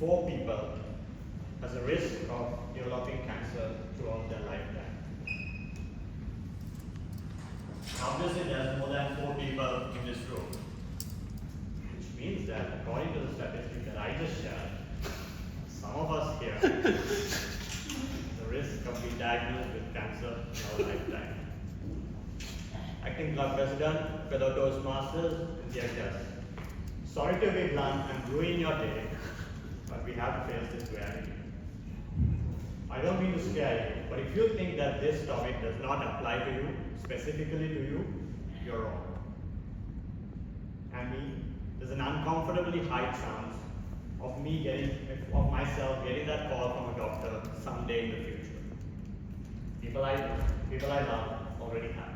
4 people has a risk of developing cancer throughout their lifetime. Obviously, there's more than 4 people in this room, which means that according to the statistic that I just shared, some of us here, the risk of being diagnosed with cancer in our lifetime. Acting Club President, fellow Toastmasters, and dear guests. Sorry to be blunt and ruin your day, but we have to face this reality. I don't mean to scare you, but if you think that this topic does not apply to you, specifically to you, you're wrong. And there's an uncomfortably high chance of myself getting that call from a doctor someday in the future. People I love already have.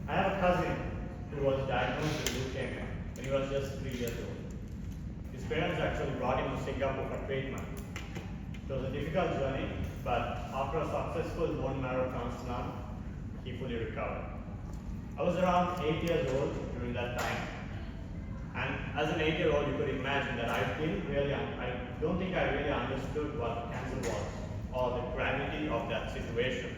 I have a cousin who was diagnosed with leukemia when he was just 3 years old. His parents actually brought him to Singapore for treatment. It was a difficult journey, but after a successful bone marrow transplant, he fully recovered. I was around 8 years old during that time, and as an 8-year-old, you could imagine that I don't think I really understood what cancer was or the gravity of that situation.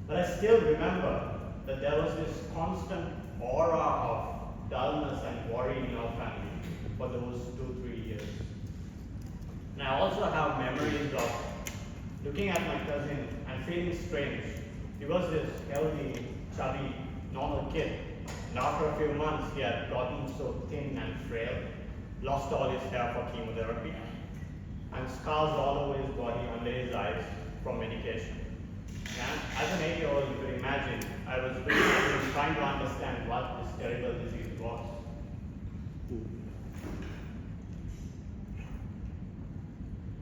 But I still remember that there was this constant aura of dullness and worry in our family for those 2-3 years. And I also have memories of looking at my cousin and feeling strange. He was this healthy, chubby, normal kid. And after a few months, he had gotten so thin and frail, lost all his hair for chemotherapy, and scars all over his body under his eyes from medication. And as an 8-year-old, you could imagine, I was really trying to understand what this terrible disease was.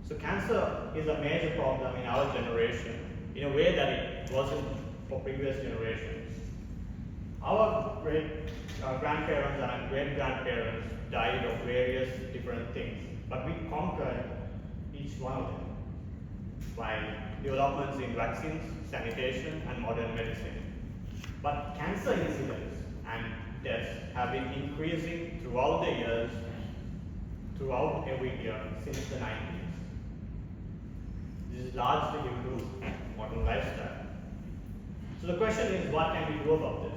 So cancer is a major problem in our generation in a way that it wasn't for previous generations. Our grandparents and great-grandparents died of various different things, but we conquered each one of them by developments in vaccines, sanitation, and modern medicine. But cancer incidents and deaths have been increasing throughout the years, throughout every year since the 90s. This is largely due to modern lifestyle. So the question is, what can we do about this?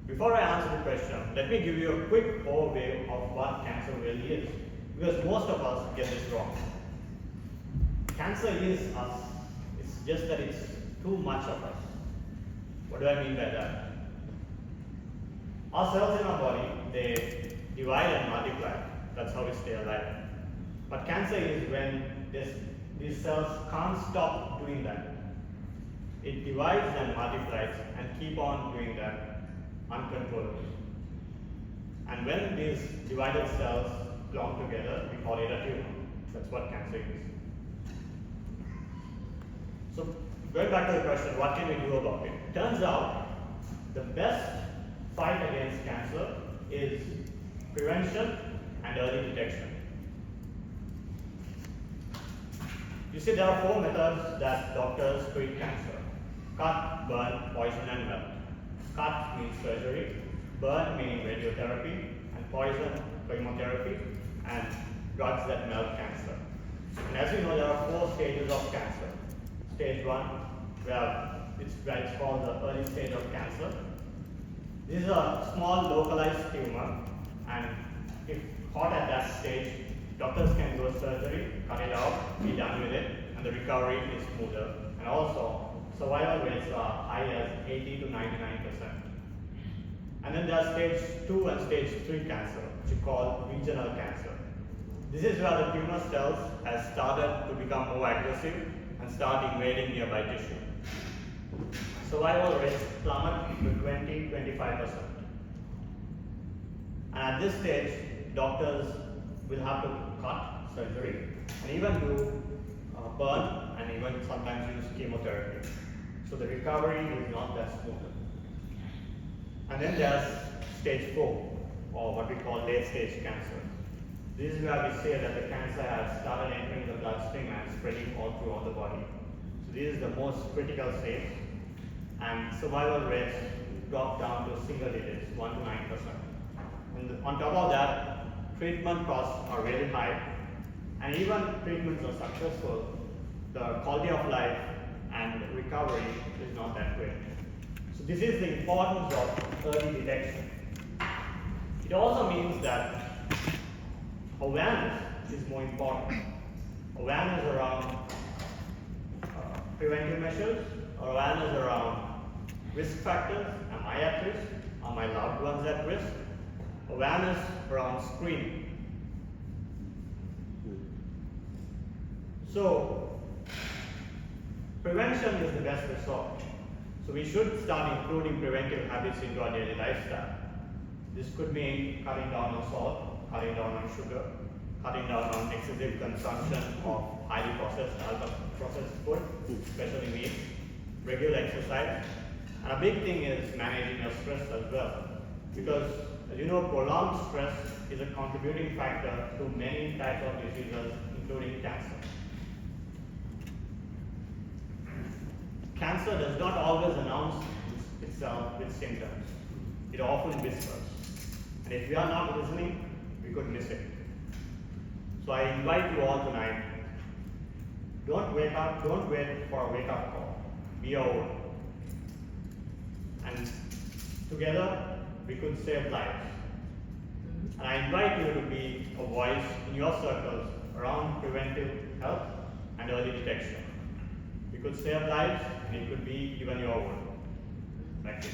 Before I answer the question, let me give you a quick overview of what cancer really is, because most of us get this wrong. Cancer is us. It's just that it's too much of us. What do I mean by that? Our cells in our body, they divide and multiply. That's how we stay alive. But cancer is when these cells can't stop doing that. It divides and multiplies and keep on doing that uncontrollably. And when these divided cells belong together, we call it a tumor. That's what cancer is. So going back to the question, what can we do about it? Turns out the best fight against cancer is prevention and early detection. You see, there are 4 methods that doctors treat cancer: cut, burn, poison, and melt. Cut means surgery, burn meaning radiotherapy, and poison, chemotherapy, and drugs that melt cancer. And as you know, there are 4 stages of cancer. Stage 1, where it's called the early stage of cancer. This is a small localized tumor, and if caught at that stage, doctors can do surgery, cut it out, be done with it, and the recovery is smoother. And also, survival rates are high as 80 to 99%. And then there's stage 2 and stage 3 cancer, which is called regional cancer. This is where the tumor cells has started to become more aggressive and start invading nearby tissue. Survival rates plummet to 20-25%. And at this stage, doctors will have to cut, surgery, and even do burn, and even sometimes use chemotherapy. So the recovery is not that smooth. And then there's stage 4, or what we call late stage cancer. This is where we say that the cancer has started entering the bloodstream and spreading all throughout the body. So this is the most critical stage, and survival rates drop down to single digits, 1 to 9%. And on top of that, treatment costs are really high, and even treatments are successful, the quality of life and recovery is not that great. So this is the importance of early detection. It also means that awareness is more important. Awareness around preventive measures, or awareness around risk factors. Am I at risk? Are my loved ones at risk? Awareness around screening. So, prevention is the best resort. So we should start including preventive habits into our daily lifestyle. This could mean cutting down on salt, cutting down on sugar, cutting down on excessive consumption of highly processed, ultra-processed food, especially meat, regular exercise. And a big thing is managing your stress as well. Because, as you know, prolonged stress is a contributing factor to many types of diseases, including cancer. Cancer does not always announce itself with symptoms. It often whispers. And if we are not listening, we could miss it. So I invite you all tonight, don't wait for a wake-up call. Be your own. And together, we could save lives. And I invite you to be a voice in your circles around preventive health and early detection. We could save lives, and it could be even your own. Thank you.